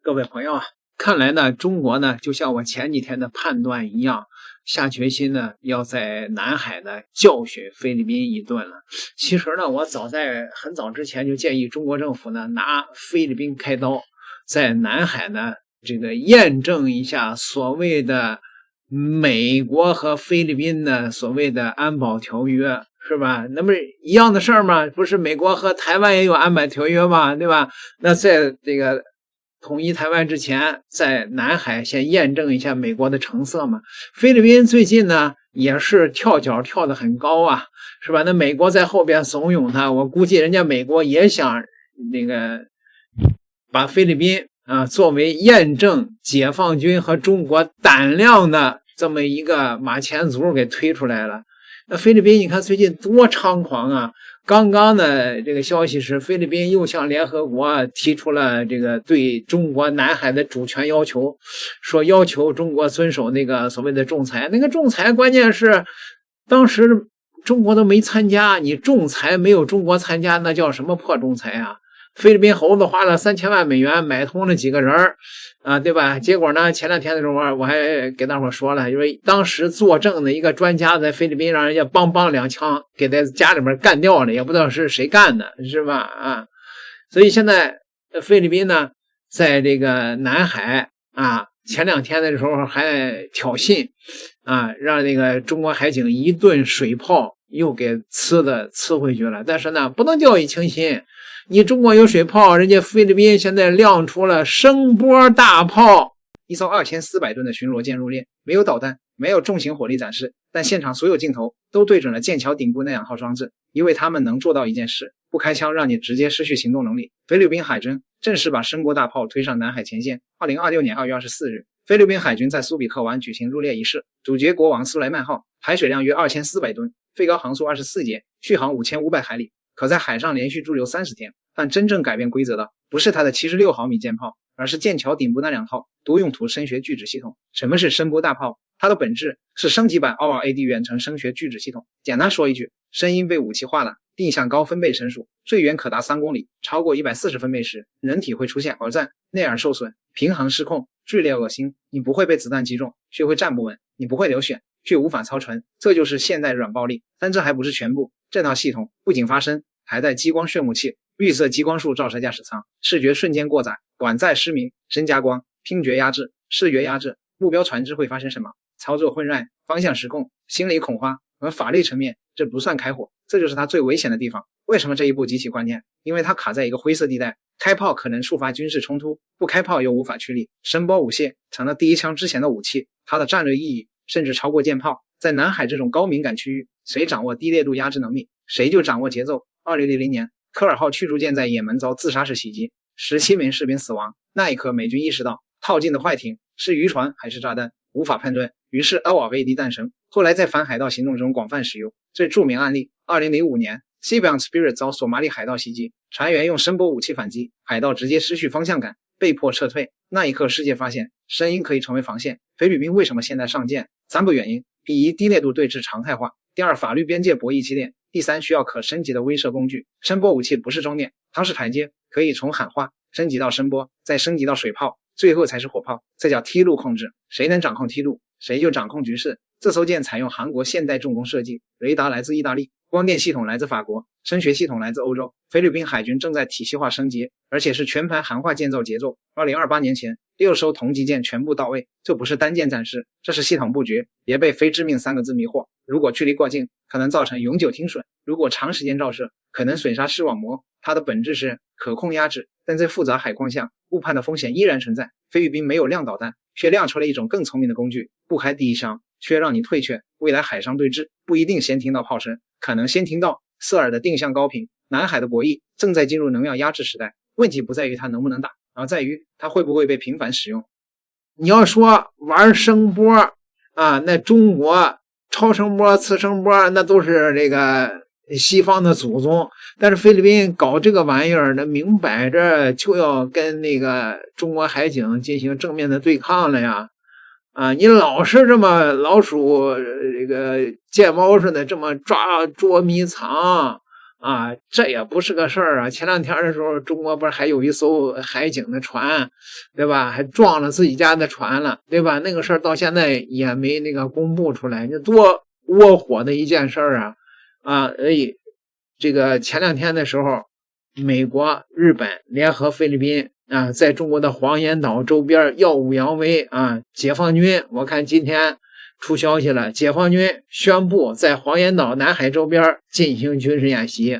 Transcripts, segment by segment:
各位朋友啊，看来呢，中国呢，就像我前几天的判断一样，下决心呢，要在南海呢教训菲律宾一顿了。其实呢，我早在很早之前就建议中国政府呢，拿菲律宾开刀，在南海呢，这个验证一下所谓的美国和菲律宾的所谓的安保条约。是吧？那不是一样的事儿吗？不是美国和台湾也有安保条约吗？对吧？那在这个统一台湾之前，在南海先验证一下美国的成色嘛。菲律宾最近呢也是跳脚跳得很高啊，是吧？那美国在后边怂恿他，我估计人家美国也想那个把菲律宾作为验证解放军和中国胆量的这么一个马前卒给推出来了。那菲律宾你看最近多猖狂啊！刚刚的这个消息是，菲律宾又向联合国提出了这个对中国南海的主权要求，说要求中国遵守那个所谓的仲裁。那个仲裁关键是当时中国都没参加，你仲裁没有中国参加，那叫什么破仲裁啊？菲律宾猴子花了3000万美元买通了几个人对吧？结果呢，前2天的时候我还给大伙说了，因为当时作证的一个专家在菲律宾让人家梆2枪给在家里面干掉了，也不知道是谁干的，是吧？所以现在菲律宾呢，在这个南海前2天的时候还挑衅让那个中国海警一顿水炮又给呲回去了。但是呢，不能掉以轻心。你中国有水炮，人家菲律宾现在亮出了声波大炮，一艘2400吨的巡逻舰入列，没有导弹，没有重型火力展示，但现场所有镜头都对准了剑桥顶部那2号装置，因为他们能做到一件事，不开枪让你直接失去行动能力。菲律宾海军正式把声波大炮推上南海前线。2026年2月24日，菲律宾海军在苏比克湾举行入列仪式，主角国王苏莱曼号，排水量约2400吨，最高航速24节，续航5500海里，可在海上连续驻留30天。但真正改变规则的不是它的76毫米舰炮，而是剑桥顶部那2套多用途声学拒止系统。什么是声波大炮？它的本质是升级版 ORAD 远程声学拒止系统。简单说一句，声音被武器化了，定向高分贝声数，最远可达3公里，超过140分贝时，人体会出现耳颤、内耳受损、平衡失控、剧烈恶心。你不会被子弹击中，却会站不稳；你不会流血，却无法操船。这就是现代软暴力。但这还不是全部，这套系统不仅发声，还带激光炫目器、绿色激光束照射驾驶舱，视觉瞬间过载，短暂失明，声加光，听觉压制，视觉压制，目标船只会发生什么，操作混乱，方向失控，心理恐慌。而法律层面，这不算开火，这就是它最危险的地方。为什么这一步极其关键？因为它卡在一个灰色地带，开炮可能触发军事冲突，不开炮又无法驱力。声波武器成了第一枪之前的武器，它的战略意义甚至超过舰炮。在南海这种高敏感区域，谁掌握低烈度压制能力，谁就掌握节奏。2000年科尔号驱逐舰在也门遭自杀式袭击，17名士兵死亡。那一刻，美军意识到靠近的坏艇是渔船还是炸弹，无法判断，于是 LRVD 诞生，后来在反海盗行动中广泛使用。最著名案例，2005年 Seabound Spirit 遭索马里海盗袭击，船员用声波武器反击，海盗直接失去方向感，被迫撤退。那一刻，世界发现声音可以成为防线。菲律宾为什么现在上舰？3个原因：第一，低烈度对峙常态化；第二，法律边界博弈激烈；第三，需要可升级的威慑工具。声波武器不是终点，它是台阶，可以从喊话升级到声波，再升级到水炮，最后才是火炮。这叫梯路控制，谁能掌控梯路，谁就掌控局势。这艘舰采用韩国现代重工设计，雷达来自意大利，光电系统来自法国，声学系统来自欧洲。菲律宾海军正在体系化升级，而且是全盘韩化建造节奏。2028年前，6艘同级舰全部到位。这不是单舰战事，这是系统布局。别被非致命3个字迷惑。如果距离过近，可能造成永久听损；如果长时间照射，可能损杀视网膜。它的本质是可控压制，但在复杂海况下，误判的风险依然存在。菲律宾没有亮导弹，却亮出了一种更聪明的工具，不开第一枪，却让你退却。未来海上对峙不一定先听到炮声，可能先听到瑟尔的定向高频。南海的博弈正在进入能量压制时代，问题不在于它能不能打，而在于它会不会被频繁使用。你要说玩声波那中国超声波、次声波那都是这个西方的祖宗，但是菲律宾搞这个玩意儿，那明摆着就要跟那个中国海警进行正面的对抗了呀！你老是这么老鼠这个见猫似的这么捉迷藏啊，这也不是个事儿啊。前2天的时候，中国不是还有一艘海警的船，对吧？还撞了自己家的船了，对吧？那个事儿到现在也没那个公布出来，这多窝火的一件事儿啊！啊，这个前2天的时候，美国、日本联合菲律宾啊，在中国的黄岩岛周边耀武扬威啊！解放军，我看今天出消息了，解放军宣布在黄岩岛南海周边进行军事演习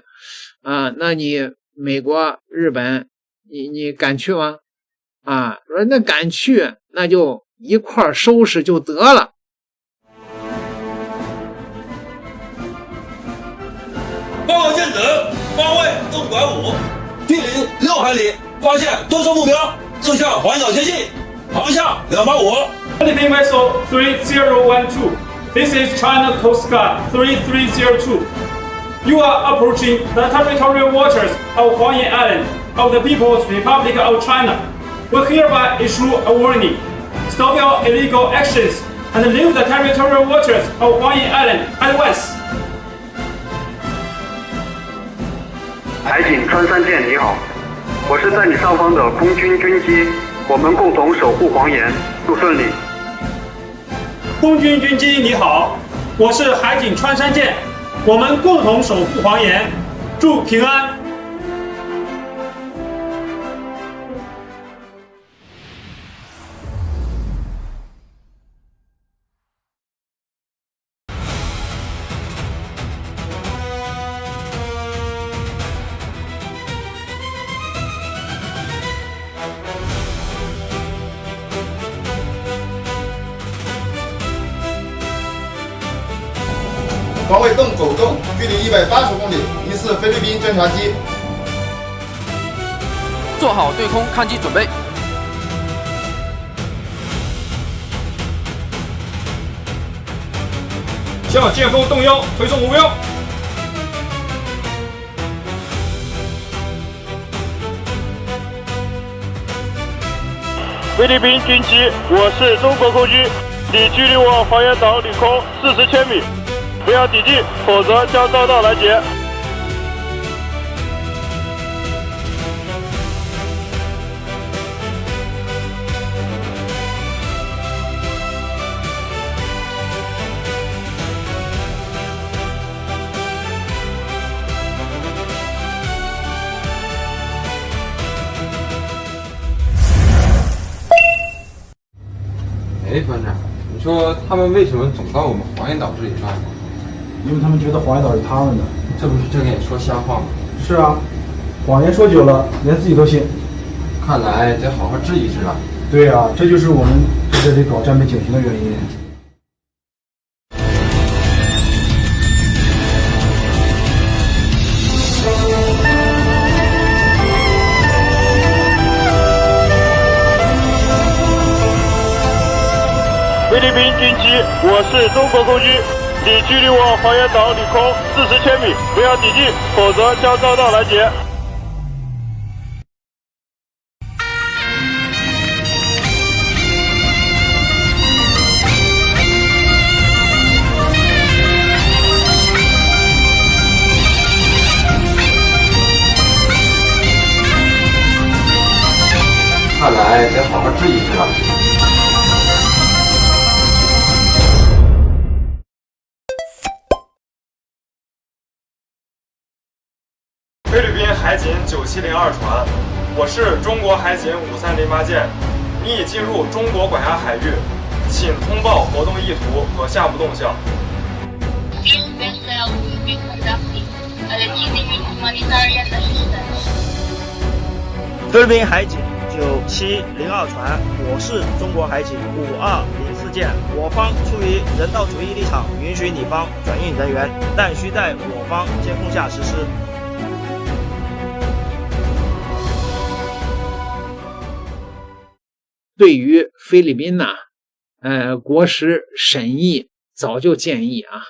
啊！那你美国、日本，你敢去吗？啊，说那敢去，那就一块收拾就得了。报告舰指，方位东拐5，距离6海里，发现多艘目标，正向黄岩岛前进，航向285。Philippine vessel 3012. This is China Coast Guard 3302. You are approaching the territorial waters of Huangyan Island of the People's Republic of China. We hereby issue a warning. Stop your illegal actions and leave the territorial waters of Huangyan Island at once. 海警穿山舰你好，我是在你上方的空军军机，我们共同守护黄岩，祝顺利。空军军机你好，我是海警穿山舰，我们共同守护黄岩，祝平安。方位东走动，距离180公里，疑似菲律宾侦察机。做好对空抗击准备。向舰锋动腰，推送目标。菲律宾军机，我是中国空军，你距离我黄岩岛领空40千米。不要抵近，否则将遭到拦截。哎，团长，你说他们为什么总到我们黄岩岛这里来？因为他们觉得黄岩岛是他们的，这不是睁眼说瞎话吗？是啊，谎言说久了，连自己都信。看来得好好治一治了。对呀，这就是我们在这里搞战备警巡的原因。菲律宾军机，我是中国空军，你距离我黄岩岛领空40千米，不要抵近，否则将遭到拦截。看来得好好治一治了。菲律宾海警9702船，我是中国海警5308舰，你已进入中国管辖海域，请通报活动意图和下步动向。菲律宾海警9702船，我是中国海警5204舰，我方出于人道主义立场，允许你方转运人员，但需在我方监控下实施。对于菲律宾呢，国师沈毅早就建议啊，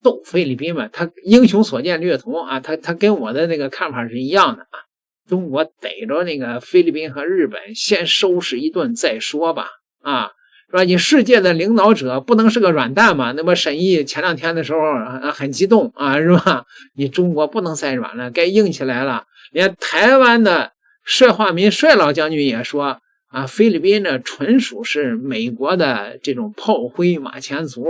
斗菲律宾嘛，他英雄所见略同啊，他跟我的那个看法是一样的啊。中国逮着那个菲律宾和日本，先收拾一顿再说吧啊。是吧？你世界的领导者不能是个软蛋嘛？那么沈毅前2天的时候很激动啊，是吧？你中国不能再软了，该硬起来了。连台湾的帅化民帅老将军也说啊，菲律宾呢纯属是美国的这种炮灰马前卒。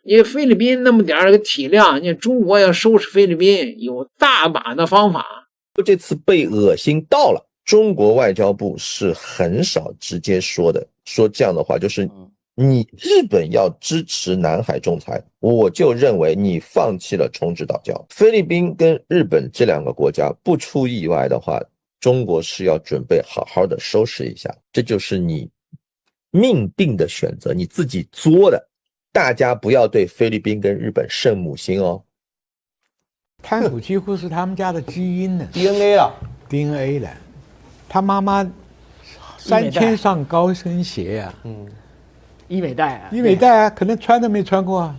你菲律宾那么点儿个体量，你中国要收拾菲律宾有大把的方法。这次被恶心到了，中国外交部是很少直接说的，说这样的话就是你日本要支持南海仲裁，我就认为你放弃了重指导教。菲律宾跟日本这2个国家不出意外的话，中国是要准备好好的收拾一下，这就是你命定的选择，你自己作的。大家不要对菲律宾跟日本圣母心哦。贪腐几乎是他们家的基因呢 ，DNA 了 ，DNA 了。他妈妈3000上高跟鞋啊，医美袋啊，医美袋啊，可能穿都没穿过啊。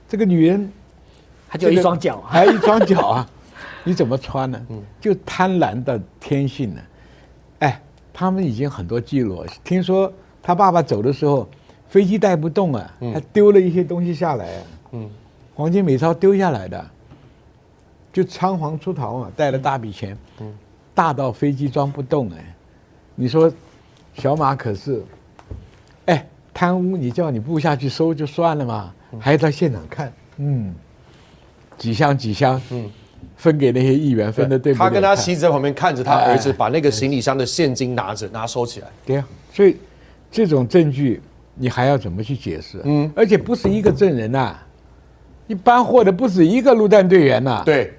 这个女人，还就一双脚，还一双脚啊，你怎么穿呢？就贪婪的天性呢。哎，他们已经很多记录，听说他爸爸走的时候，飞机带不动啊，还丢了一些东西下来啊。黄金美钞丢下来的，就仓皇出逃嘛，带了大笔钱，大到飞机装不动哎。你说小马可是，哎，贪污你叫你部下去收就算了嘛，还到现场看，几箱几箱，分给那些议员，分的对不对？他跟他妻子在旁边看着他儿子把那个行李箱的现金拿收起来。对啊，所以这种证据你还要怎么去解释？而且不是一个证人呐，你搬货的不止一个陆战队员呐。对，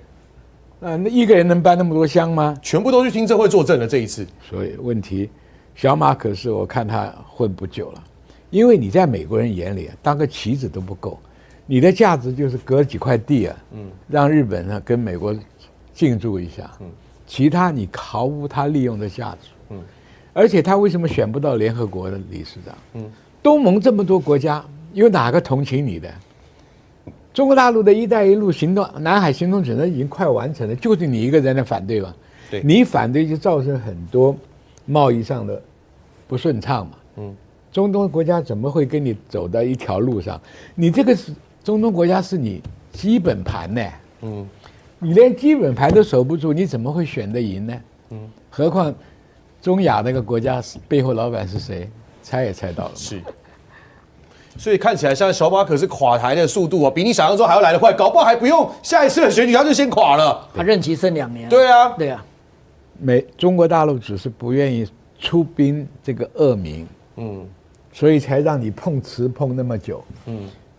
那一个人能搬那么多箱吗？全部都去听证会作证了这一次。所以问题，小马可是我看他混不久了，因为你在美国人眼里当个棋子都不够。你的价值就是割几块地啊，让日本呢跟美国进驻一下，其他你毫无他利用的价值，而且他为什么选不到联合国的理事长？东盟这么多国家，有哪个同情你的？中国大陆的一带一路行动、南海行动指南已经快完成了，就是你一个人在反对吧？对，你反对就造成很多贸易上的不顺畅嘛。中东国家怎么会跟你走到一条路上？你这个是中东国家是你基本盘呢，你连基本盘都守不住，你怎么会选得赢呢？何况中亚那个国家背后老板是谁？猜也猜到了。是，所以看起来像小马可是垮台的速度啊，比你想象中还要来得快，搞不好还不用下一次的选举他就先垮了。他任期剩2年。对啊，对啊，中国大陆只是不愿意出兵这个恶名，所以才让你碰瓷碰那么久，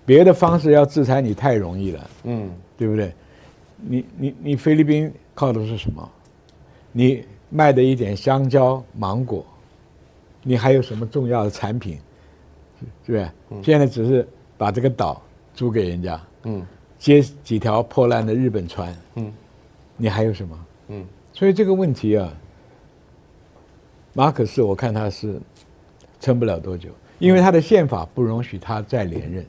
别的方式要制裁你太容易了，对不对？你菲律宾靠的是什么？你卖的一点香蕉、芒果，你还有什么重要的产品？对不对？现在只是把这个岛租给人家，接几条破烂的日本船，你还有什么？所以这个问题啊，马可仕我看他是撑不了多久，因为他的宪法不容许他再连任，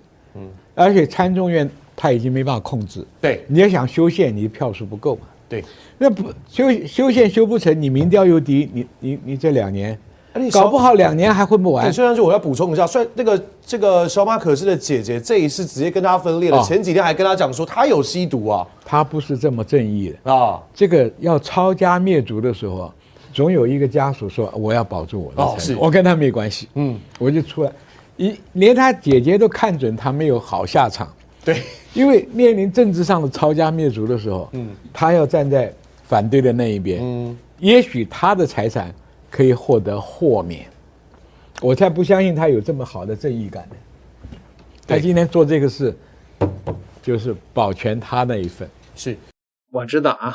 而且参众院他已经没办法控制。对，你要想修宪，你的票数不够嘛。对，那不修宪修不成，你民调又低，你这2年。搞不好2年还混不完。虽然说我要补充一下，虽然这个小马可仕的姐姐这一次直接跟他分裂了，前几天还跟他讲说他有吸毒啊，他不是这么正义的啊。这个要抄家灭族的时候，总有一个家属说我要保住我的财产，我跟他没关系，我就出来。连他姐姐都看准他没有好下场，对，因为面临政治上的抄家灭族的时候，他要站在反对的那一边，也许他的财产可以获得豁免，我才不相信他有这么好的正义感的。他今天做这个事，就是保全他那一份。是，我知道啊，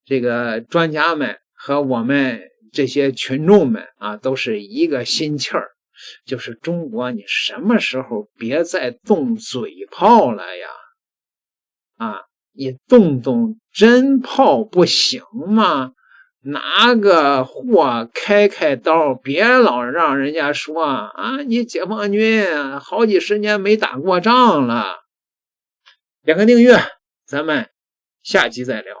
这个专家们和我们这些群众们啊，都是一个心气儿，就是中国，你什么时候别再动嘴炮了呀？啊，你动动真炮不行吗？拿个货开刀，别老让人家说啊，你解放军好几十年没打过仗了。点个订阅，咱们下集再聊。